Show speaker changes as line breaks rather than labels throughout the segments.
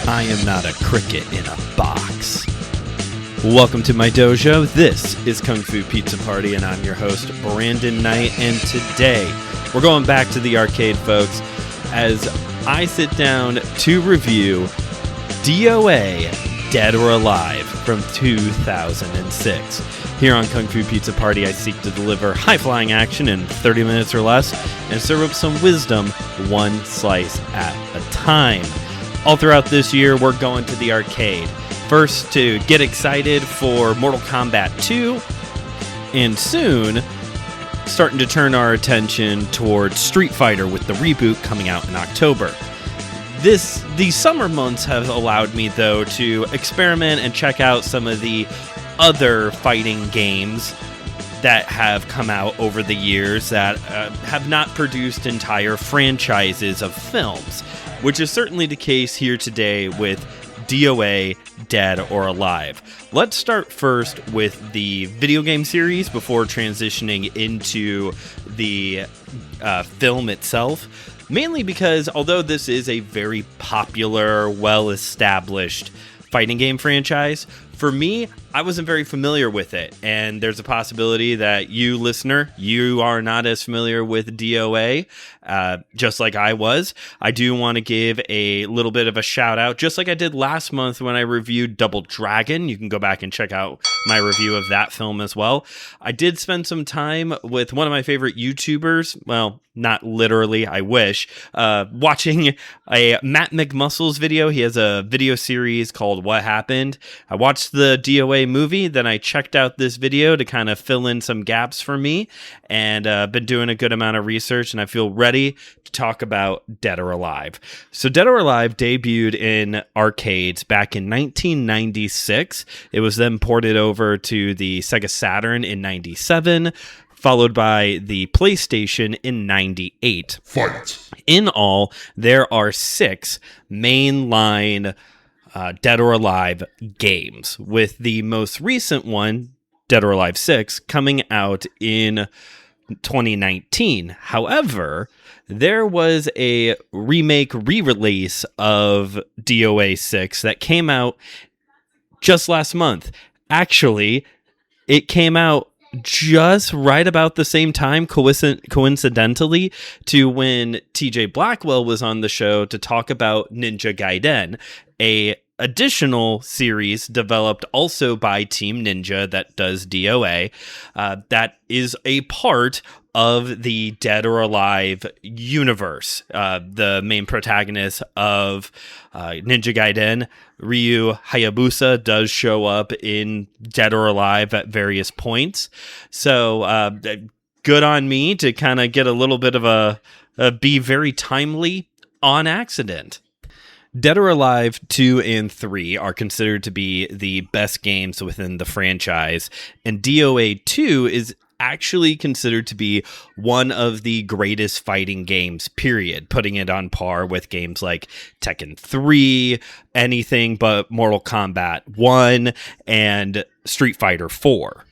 I am not a cricket in a box. Welcome to my dojo. This is KungFuPizzaPrty, and I'm your host, Brandon Knight. And today, we're going back to the arcade, folks, as I sit down to review DOA, Dead or Alive, from 2006. Here on KungFuPizzaPrty, I seek to deliver high-flying action in 30 minutes or less and serve up some wisdom one slice at a time. All throughout this year, we're going to the arcade. First, to get excited for Mortal Kombat 2, and soon, starting to turn our attention towards Street Fighter with the reboot coming out in October. These summer months have allowed me, though, to experiment and check out some of the other fighting games that have come out over the years that have not produced entire franchises of films, which is certainly the case here today with DOA, Dead or Alive. Let's start first with the video game series before transitioning into the film itself, mainly because although this is a very popular, well-established fighting game franchise, for me, I wasn't very familiar with it, and there's a possibility that you, listener, you are not as familiar with DOA, just like I was. I do want to give a little bit of a shout out, just like I did last month when I reviewed Double Dragon. You can go back and check out my review of that film as well. I did spend some time with one of my favorite YouTubers, well, not literally, I wish, watching a Matt McMuscles video. He has a video series called What Happened. I watched the DOA movie, then I checked out this video to kind of fill in some gaps for me, and been doing a good amount of research, and I feel ready to talk about Dead or Alive. So Dead or Alive debuted in arcades back in 1996. It was then ported over to the Sega Saturn in 97, followed by the PlayStation in 98.
Fight!
In all, there are 6 mainline Dead or Alive games, with the most recent one, Dead or Alive 6, coming out in 2019. However, there was a remake re-release of DOA 6 that came out just last month. Actually, it came out just right about the same time, coincidentally, to when TJ Blackwell was on the show to talk about Ninja Gaiden, a additional series developed also by Team Ninja that does DOA, that is a part of the Dead or Alive universe. The main protagonist of Ninja Gaiden, Ryu Hayabusa, does show up in Dead or Alive at various points. So good on me to kind of get a little bit of a be very timely on accident. Dead or Alive 2 and 3 are considered to be the best games within the franchise, and DOA 2 is actually considered to be one of the greatest fighting games, period, putting it on par with games like Tekken 3, anything but Mortal Kombat 1, and Street Fighter 4.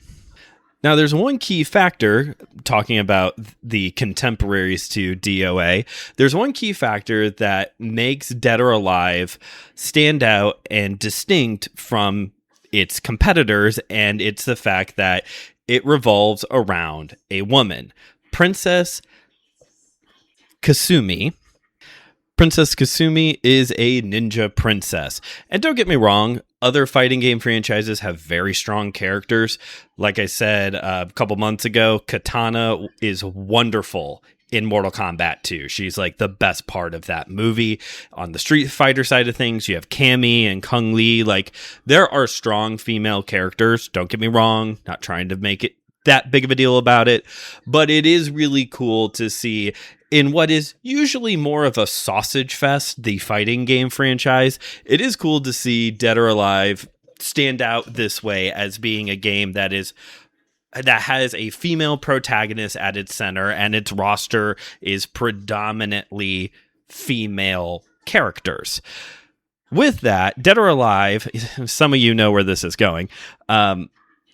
Now, there's one key factor, talking about the contemporaries to DOA, there's one key factor that makes Dead or Alive stand out and distinct from its competitors, and it's the fact that it revolves around a woman, Princess Kasumi. Princess Kasumi is a ninja princess. And don't get me wrong, other fighting game franchises have very strong characters. Like I said a couple months ago, Katana is wonderful in Mortal Kombat 2. She's like the best part of that movie. On the Street Fighter side of things, you have Cammy and Kung Lee. Like, there are strong female characters. Don't get me wrong, not trying to make it that big of a deal about it, but it is really cool to see in what is usually more of a sausage fest, the fighting game franchise. It is cool to see Dead or Alive stand out this way as being a game that has a female protagonist at its center, and its roster is predominantly female characters. With that, Dead or Alive, some of you know where this is going,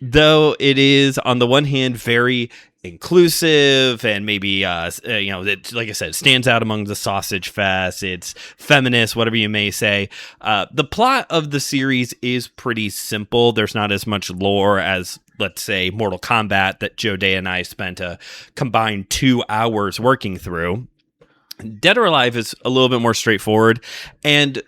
though it is, on the one hand, very inclusive and maybe it, like I said, stands out among the sausage fest. It's feminist, whatever you may say. The plot of the series is pretty simple. There's not as much lore as, let's say, Mortal Kombat that Joe Day and I spent a combined 2 hours working through. Dead or Alive is a little bit more straightforward, and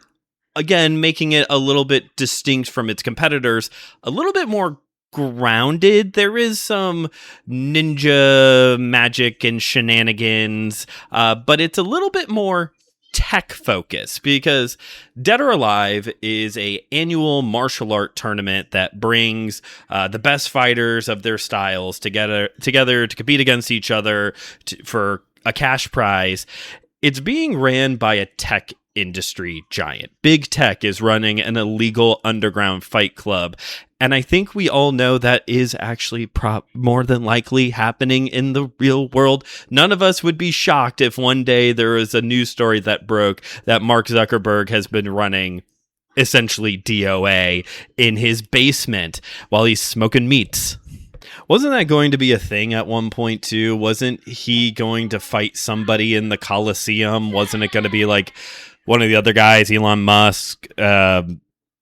again, making it a little bit distinct from its competitors, a little bit more grounded. There is some ninja magic and shenanigans, but it's a little bit more tech focused, because Dead or Alive is a annual martial art tournament that brings the best fighters of their styles together to compete against each other for a cash prize. It's being ran by a tech industry giant. Big Tech is running an illegal underground fight club, and I think we all know that is actually more than likely happening in the real world. None of us would be shocked if one day there was a news story that broke that Mark Zuckerberg has been running essentially DOA in his basement while he's smoking meats. Wasn't that going to be a thing at one point too? Wasn't he going to fight somebody in the Coliseum? Wasn't it going to be like one of the other guys, Elon Musk, Jeff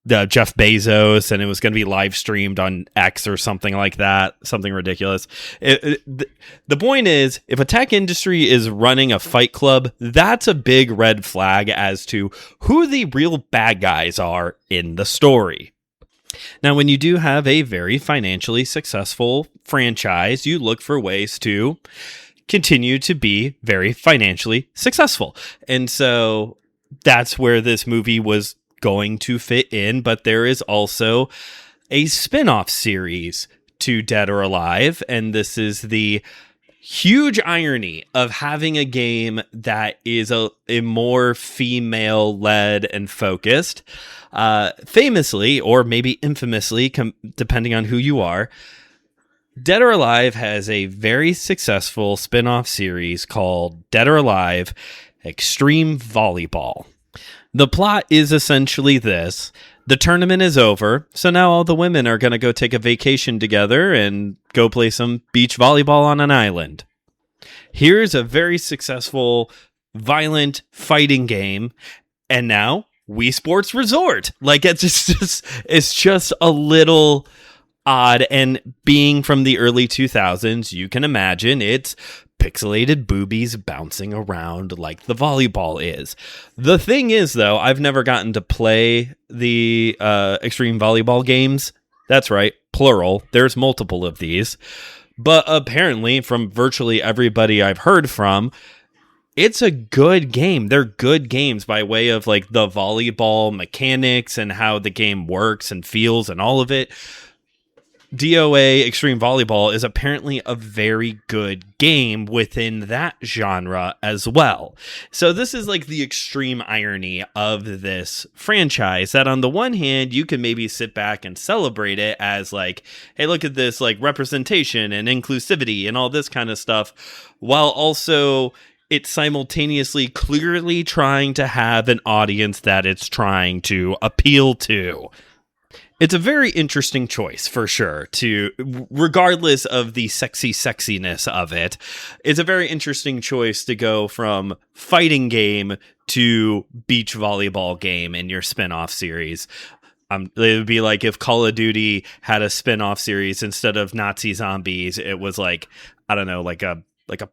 Bezos, and it was going to be live streamed on X or something like that, something ridiculous. The point is, if a tech industry is running a fight club, that's a big red flag as to who the real bad guys are in the story. Now, when you do have a very financially successful franchise, you look for ways to continue to be very financially successful. And so that's where this movie was going to fit in, but there is also a spin-off series to Dead or Alive, and this is the huge irony of having a game that is a more female-led and focused. Famously, or maybe infamously, depending on who you are, Dead or Alive has a very successful spin-off series called Dead or Alive Extreme Volleyball. The plot is essentially this. The tournament is over, so now all the women are going to go take a vacation together and go play some beach volleyball on an island. Here's a very successful, violent fighting game, and now Wii Sports Resort. Like, it's just a little odd, and being from the early 2000s, you can imagine it's pixelated boobies bouncing around like the volleyball is. The thing is, though, I've never gotten to play the extreme volleyball games. That's right, plural. There's multiple of these. But apparently, from virtually everybody I've heard from, it's a good game. They're good games by way of like the volleyball mechanics and how the game works and feels and all of it. DOA Extreme Volleyball is apparently a very good game within that genre as well. So this is like the extreme irony of this franchise, that on the one hand, you can maybe sit back and celebrate it as like, hey, look at this like representation and inclusivity and all this kind of stuff, while also it's simultaneously clearly trying to have an audience that it's trying to appeal to. It's a very interesting choice, for sure, regardless of the sexiness of it. It's a very interesting choice to go from fighting game to beach volleyball game in your spin-off series. It would be like if Call of Duty had a spin-off series instead of Nazi zombies. It was like, I don't know, like a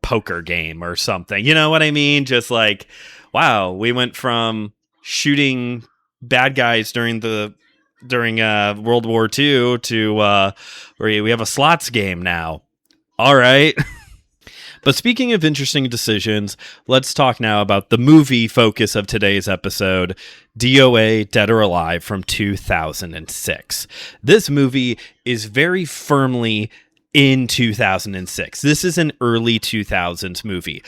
poker game or something. You know what I mean? Just like, wow, we went from shooting bad guys during World War II to where we have a slots game now. All right. But speaking of interesting decisions, let's talk now about the movie focus of today's episode, DOA Dead or Alive from 2006. This movie is very firmly in 2006. This is an early 2000s movie.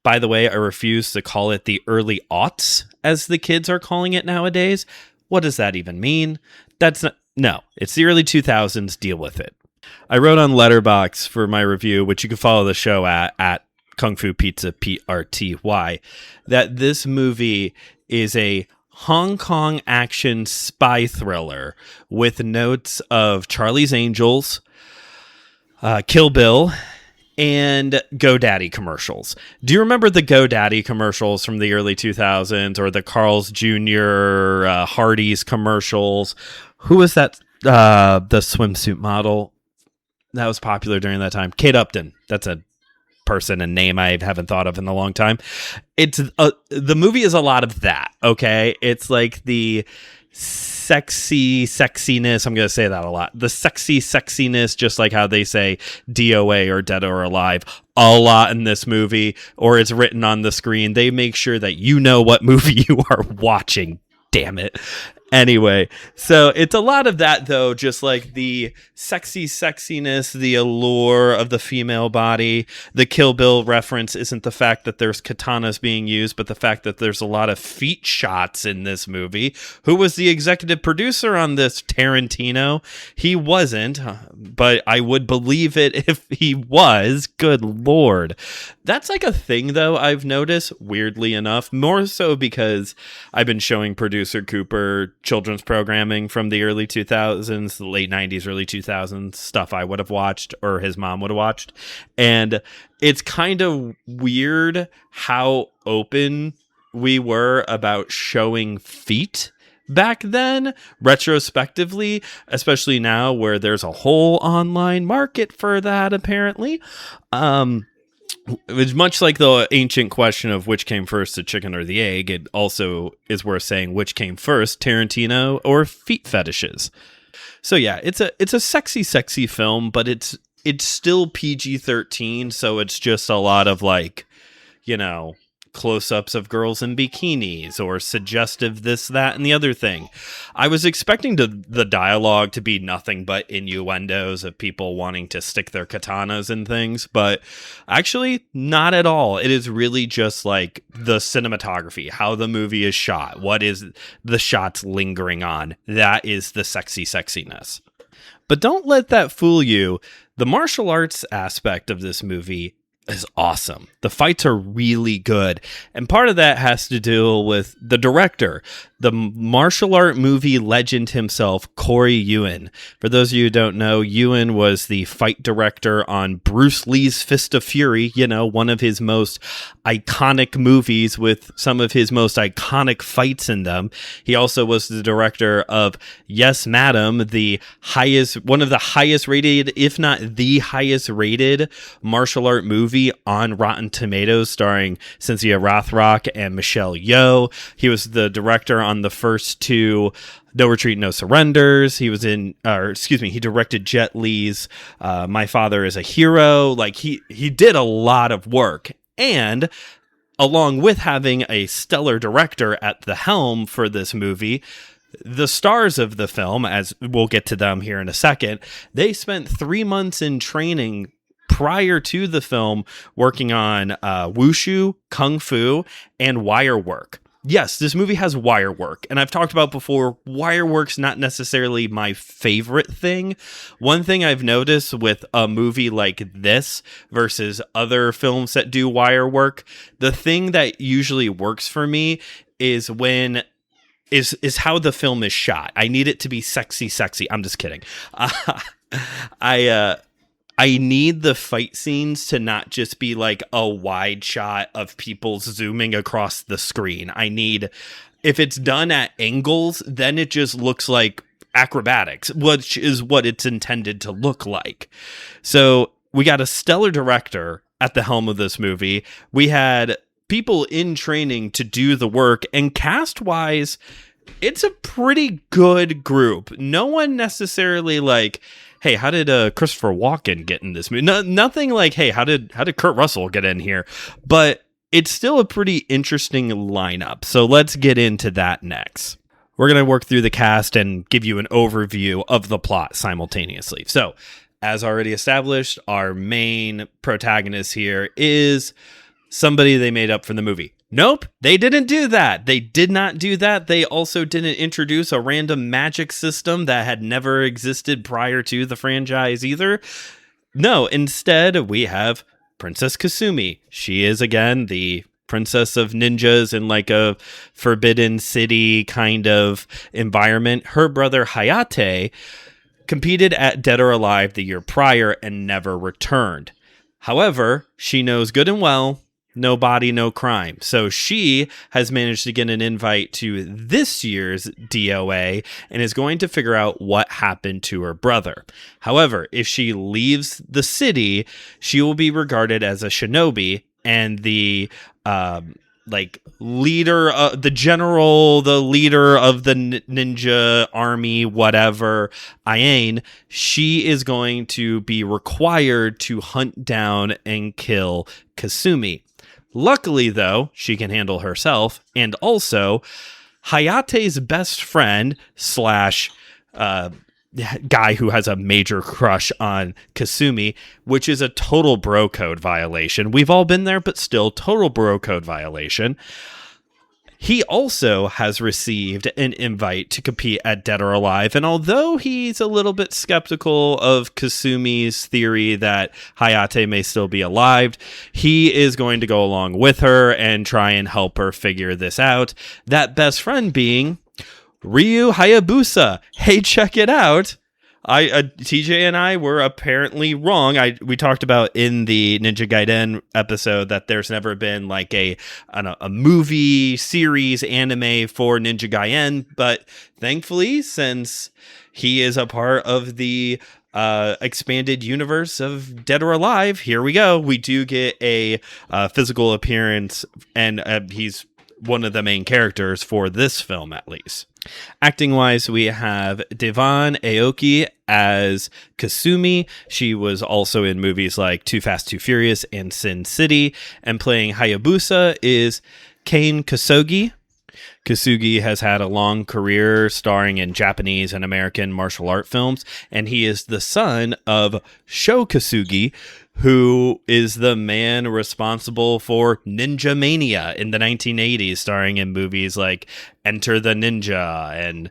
By the way, I refuse to call it the early aughts, as the kids are calling it nowadays. What does that even mean? No, it's the early 2000s. Deal with it. I wrote on Letterboxd for my review, which you can follow the show at KungFuPizzaPrty, that this movie is a Hong Kong action spy thriller with notes of Charlie's Angels, Kill Bill, and GoDaddy commercials. Do you remember the GoDaddy commercials from the early 2000s, or the Carl's Jr. Hardee's commercials? Who was that? The swimsuit model that was popular during that time? Kate Upton. That's a person and name I haven't thought of in a long time. It's the movie is a lot of that. Okay, it's like the sexiness. I'm going to say that a lot. The sexiness, just like how they say DOA or Dead or Alive a lot in this movie, or it's written on the screen. They make sure that you know what movie you are watching. Damn it. Anyway, so it's a lot of that, though, just like the sexiness, the allure of the female body. The Kill Bill reference isn't the fact that there's katanas being used, but the fact that there's a lot of feet shots in this movie. Who was the executive producer on this? Tarantino? He wasn't, but I would believe it if he was. Good Lord. That's like a thing, though, I've noticed, weirdly enough, more so because I've been showing producer Cooper children's programming from the early 2000s, the late 90s, early 2000s, stuff I would have watched or his mom would have watched. And it's kind of weird how open we were about showing feet back then, retrospectively, especially now where there's a whole online market for that, apparently. It's much like the ancient question of which came first, the chicken or the egg. It also is worth saying which came first, Tarantino or feet fetishes. So yeah, it's a sexy film, but it's still PG-13, so it's just a lot of like, close-ups of girls in bikinis or suggestive this, that, and the other thing. I was expecting the dialogue to be nothing but innuendos of people wanting to stick their katanas in things, but actually not at all. It is really just like the cinematography, how the movie is shot, what is the shots lingering on. That is the sexiness. But don't let that fool you. The martial arts aspect of this movie is awesome. The fights are really good. And part of that has to do with the director, the martial art movie legend himself, Corey Yuen. For those of you who don't know, Yuen was the fight director on Bruce Lee's Fist of Fury, one of his most iconic movies with some of his most iconic fights in them. He also was the director of Yes, Madam, one of the highest rated, if not the highest rated martial art movie on Rotten Tomatoes, starring Cynthia Rothrock and Michelle Yeoh. He was the director on the first two No Retreat, No Surrenders. He directed Jet Li's My Father is a Hero. Like he did a lot of work. And along with having a stellar director at the helm for this movie, the stars of the film, as we'll get to them here in a second, they spent 3 months in training prior to the film working on wushu, kung fu, and wire work. Yes, this movie has wire work, and I've talked about before, wire work's not necessarily my favorite thing. One thing I've noticed with a movie like this versus other films that do wire work, the thing that usually works for me is is how the film is shot. I need it to be sexy. I'm just kidding. I need the fight scenes to not just be like a wide shot of people zooming across the screen. If it's done at angles, then it just looks like acrobatics, which is what it's intended to look like. So we got a stellar director at the helm of this movie. We had people in training to do the work, and cast-wise, it's a pretty good group. No one necessarily like, hey, how did Christopher Walken get in this movie? Nothing like, hey, how did Kurt Russell get in here? But it's still a pretty interesting lineup. So let's get into that next. We're going to work through the cast and give you an overview of the plot simultaneously. So, as already established, our main protagonist here is somebody they made up for the movie. Nope, they didn't do that. They did not do that. They also didn't introduce a random magic system that had never existed prior to the franchise either. No, instead, we have Princess Kasumi. She is, again, the princess of ninjas in like a forbidden city kind of environment. Her brother Hayate competed at Dead or Alive the year prior and never returned. However, she knows good and well, no body, no crime. So she has managed to get an invite to this year's DOA and is going to figure out what happened to her brother. However, if she leaves the city, she will be regarded as a shinobi, and the leader, the general, the leader of the ninja army, whatever, Ayane, she is going to be required to hunt down and kill Kasumi. Luckily, though, she can handle herself, and also Hayate's best friend slash guy who has a major crush on Kasumi, which is a total bro code violation. We've all been there, but still, total bro code violation. He also has received an invite to compete at Dead or Alive, and although he's a little bit skeptical of Kasumi's theory that Hayate may still be alive, he is going to go along with her and try and help her figure this out. That best friend being Ryu Hayabusa. Hey, check it out. TJ and I were apparently wrong. We talked about in the Ninja Gaiden episode that there's never been like a movie series anime for Ninja Gaiden, but thankfully, since he is a part of the expanded universe of Dead or Alive, here we go. We do get a physical appearance, and he's one of the main characters for this film, at least. Acting-wise, we have Devon Aoki as Kasumi. She was also in movies like Too Fast, Too Furious and Sin City. And playing Hayabusa is Kane Kasugi. Kasugi has had a long career starring in Japanese and American martial art films, and he is the son of Sho Kasugi, who is the man responsible for Ninja Mania in the 1980s, starring in movies like Enter the Ninja and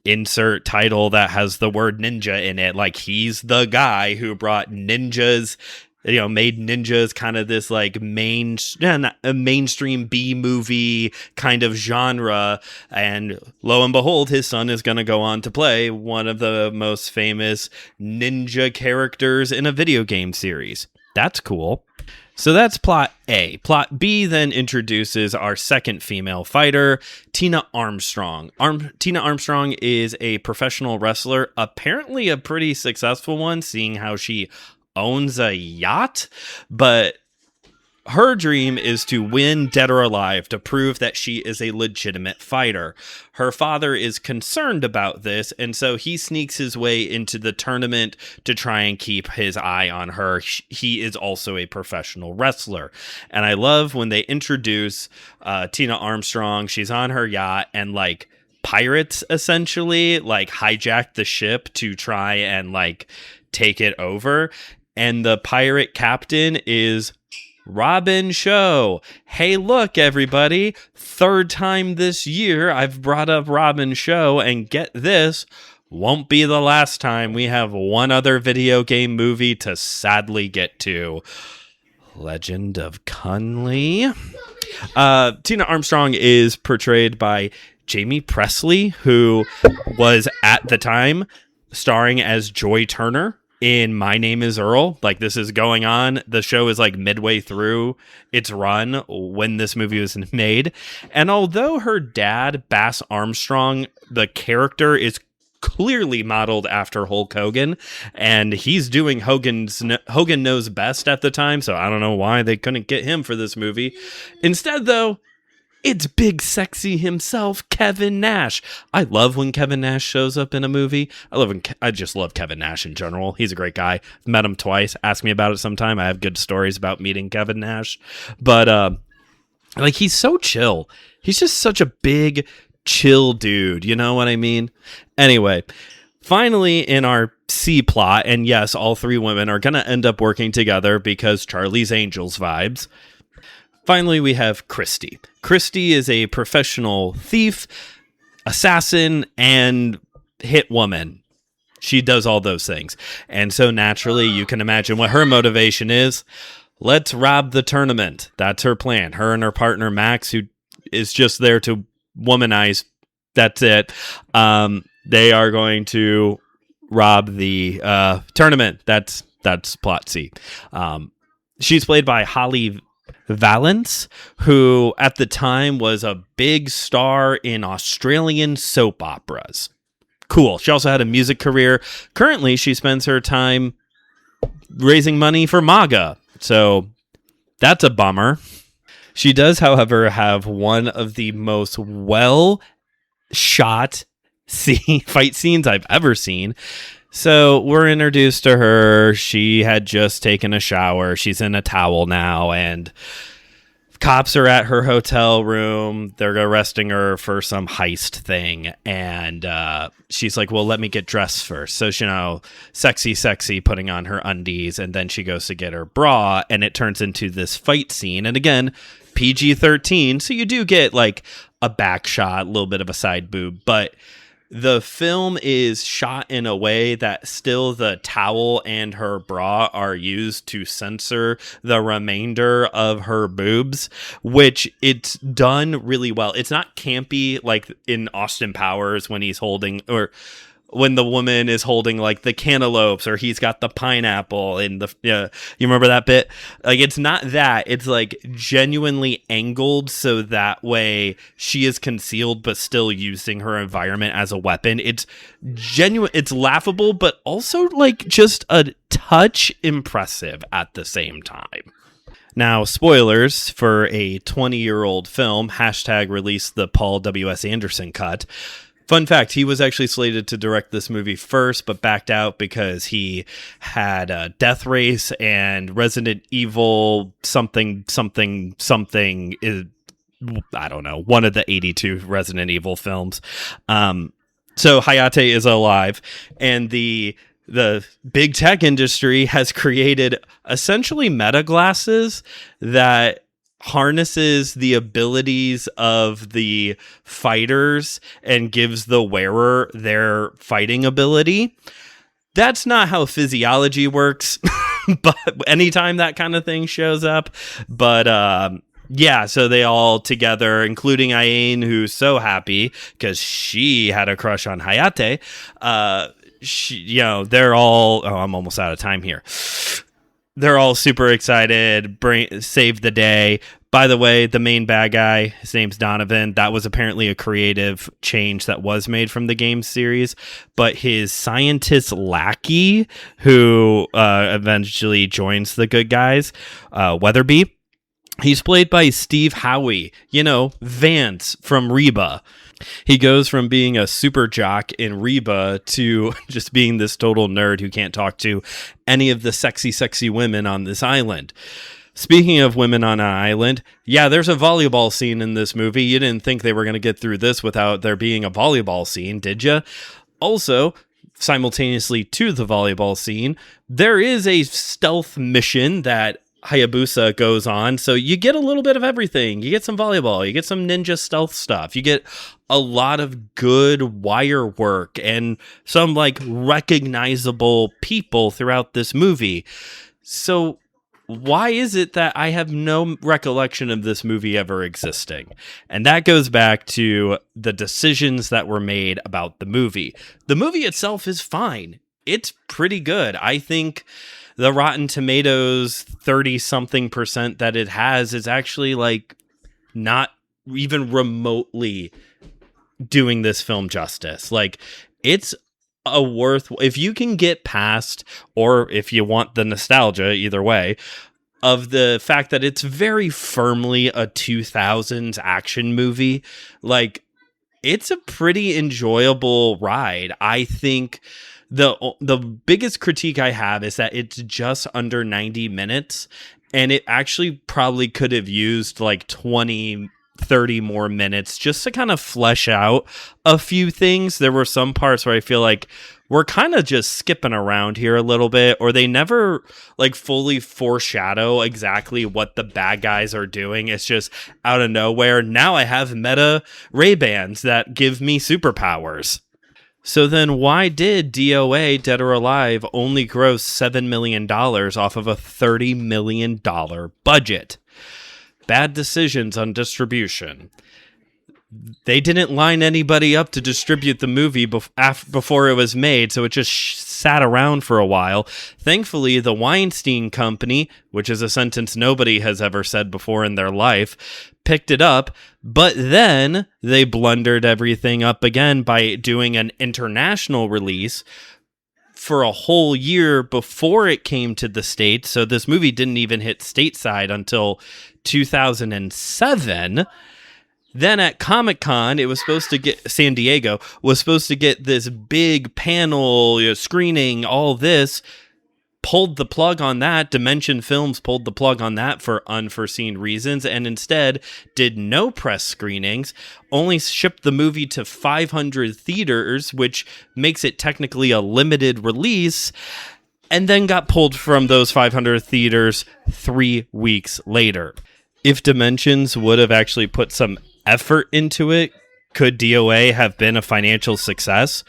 insert title that has the word ninja in it. Like, he's the guy who brought ninjas, made ninjas kind of this like mainstream B movie kind of genre. And lo and behold, his son is going to go on to play one of the most famous ninja characters in a video game series. That's cool. So that's plot A. Plot B then introduces our second female fighter, Tina Armstrong. Tina Armstrong is a professional wrestler, apparently a pretty successful one, seeing how she owns a yacht, but her dream is to win Dead or Alive to prove that she is a legitimate fighter. Her father is concerned about this, and so he sneaks his way into the tournament to try and keep his eye on her. He is also a professional wrestler. And I love when they introduce Tina Armstrong. She's on her yacht, and like pirates essentially like hijack the ship to try and like take it over. And the pirate captain is Robin Show. Hey, look, everybody. Third time this year I've brought up Robin Show, and get this, won't be the last time. We have one other video game movie to sadly get to. Legend of Kunley. Tina Armstrong is portrayed by Jamie Presley, who was at the time starring as Joy Turner in My Name is Earl. Like, this is going on. The show is like midway through its run when this movie was made. And although her dad, Bass Armstrong, the character is clearly modeled after Hulk Hogan, and he's doing Hogan Knows Best at the time, so I don't know why they couldn't get him for this movie. Instead, though, it's big sexy himself, Kevin Nash. I love when Kevin Nash shows up in a movie. I just love Kevin Nash in general. He's a great guy. Met him twice. Ask me about it sometime. I have good stories about meeting Kevin Nash. But like, he's so chill. He's just such a big, chill dude. You know what I mean? Anyway, finally in our C plot, and yes, all three women are going to end up working together because Charlie's Angels vibes. Finally, we have Christy. Christy is a professional thief, assassin, and hit woman. She does all those things. And so naturally, you can imagine what her motivation is. Let's rob the tournament. That's her plan. Her and her partner, Max, who is just there to womanize. That's it. They are going to rob the tournament. That's plot C. She's played by Holly Valance, who at the time was a big star in Australian soap operas. Cool. She also had a music career. Currently, she spends her time raising money for MAGA. So that's a bummer. She does, however, have one of the most well-shot fight scenes I've ever seen. So we're introduced to her. She had just taken a shower. She's in a towel now, and cops are at her hotel room. They're arresting her for some heist thing, and she's like, well, let me get dressed first. So she, sexy, putting on her undies, and then she goes to get her bra, and it turns into this fight scene. And again, PG-13, so you do get like a back shot, a little bit of a side boob, but the film is shot in a way that still the towel and her bra are used to censor the remainder of her boobs, which it's done really well. It's not campy like in Austin Powers when he's holding, or when the woman is holding like the cantaloupes, or he's got the pineapple in the, you remember that bit? Like, it's not that. It's like genuinely angled so that way she is concealed but still using her environment as a weapon. It's genuine. It's laughable, but also like just a touch impressive at the same time. Now, spoilers for a 20-year-old film, #release the Paul W.S. Anderson cut. Fun fact, he was actually slated to direct this movie first, but backed out because he had Death Race and Resident Evil something is, I don't know, one of the 82 Resident Evil films. So Hayate is alive, and the big tech industry has created essentially meta glasses that harnesses the abilities of the fighters and gives the wearer their fighting ability. That's not how physiology works, but anytime that kind of thing shows up. But yeah, so they all together, including Aine, who's so happy because she had a crush on Hayate. They're all, I'm almost out of time here. They're all super excited, save the day. By the way, the main bad guy, his name's Donovan. That was apparently a creative change that was made from the game series. But his scientist lackey, who eventually joins the good guys, Weatherby, he's played by Steve Howie, Vance from Reba. He goes from being a super jock in Reba to just being this total nerd who can't talk to any of the sexy women on this island. Speaking of women on an island, yeah, there's a volleyball scene in this movie. You didn't think they were going to get through this without there being a volleyball scene, did you? Also, simultaneously to the volleyball scene, there is a stealth mission that Hayabusa goes on, so you get a little bit of everything. You get some volleyball, you get some ninja stealth stuff, you get a lot of good wire work and some like recognizable people throughout this movie. So why is it that I have no recollection of this movie ever existing? And that goes back to the decisions that were made about the movie. The movie itself is fine. It's pretty good. I think the Rotten Tomatoes 30-something% that it has is actually like not even remotely doing this film justice. Like, it's if you can get past, or if you want the nostalgia, either way, of the fact that it's very firmly a 2000s action movie, like, it's a pretty enjoyable ride. I think the biggest critique I have is that it's just under 90 minutes, and it actually probably could have used like 20, 30 more minutes just to kind of flesh out a few things. There were some parts where I feel like we're kind of just skipping around here a little bit, or they never like fully foreshadow exactly what the bad guys are doing. It's just out of nowhere. Now I have meta Ray-Bans that give me superpowers. So then why did DOA, Dead or Alive, only gross $7 million off of a $30 million budget? Bad decisions on distribution. they didn't line anybody up to distribute the movie before it was made, so it just sat around for a while. Thankfully, the Weinstein Company, which is a sentence nobody has ever said before in their life, picked it up, but then they blundered everything up again by doing an international release for a whole year before it came to the States. So this movie didn't even hit stateside until 2007. Then at Comic-Con, it was supposed to get, San Diego was supposed to get this big panel, screening, all this. Pulled the plug on that. Dimension Films pulled the plug on that for unforeseen reasons, and instead did no press screenings, only shipped the movie to 500 theaters, which makes it technically a limited release, and then got pulled from those 500 theaters 3 weeks later. If Dimensions would have actually put some effort into it, could DOA have been a financial success?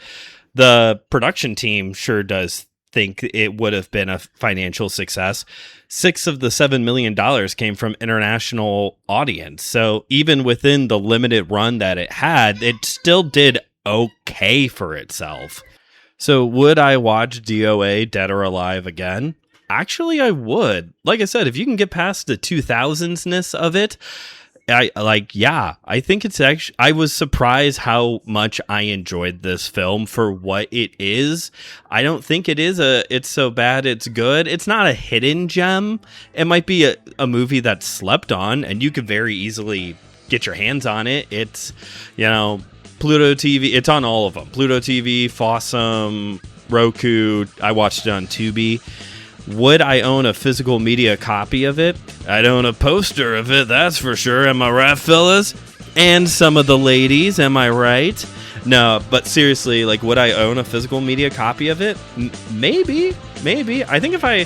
The production team sure does think it would have been a financial success. $6 of the $7 million came from international audience. So even within the limited run that it had, it still did okay for itself. So would I watch DOA Dead or Alive again? Actually, I would. Like I said, if you can get past the 2000s-ness of it, I think it's actually, I was surprised how much I enjoyed this film for what it is. I don't think it's so bad it's good. It's not a hidden gem. It might be a movie that's slept on, and you could very easily get your hands on it. It's, Pluto TV, it's on all of them. Pluto TV, Fossum, Roku. I watched it on Tubi. Would I own a physical media copy of it? I'd own a poster of it, that's for sure. Am I right, fellas? And some of the ladies, am I right? No, but seriously, would I own a physical media copy of it? Maybe. I think if I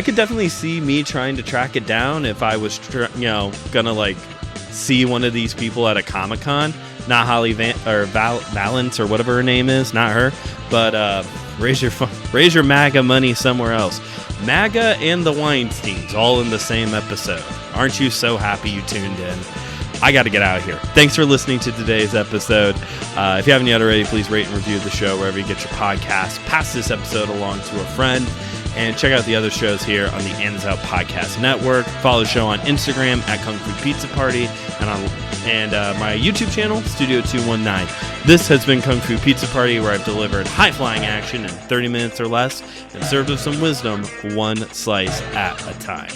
could definitely see me trying to track it down if I was, gonna see one of these people at a Comic-Con. Not Holly Valance or whatever her name is, not her, but raise your MAGA money somewhere else. MAGA and the Weinsteins all in the same episode. Aren't you so happy you tuned in? I got to get out of here. Thanks for listening to today's episode. If you haven't yet already, please rate and review the show wherever you get your podcasts. Pass this episode along to a friend. And check out the other shows here on the Ends Out Podcast Network. Follow the show on Instagram at KungFuPizzaPrty and my YouTube channel, Studio 219. This has been Kung Fu Pizza Party, where I've delivered high-flying action in 30 minutes or less and served with some wisdom, one slice at a time.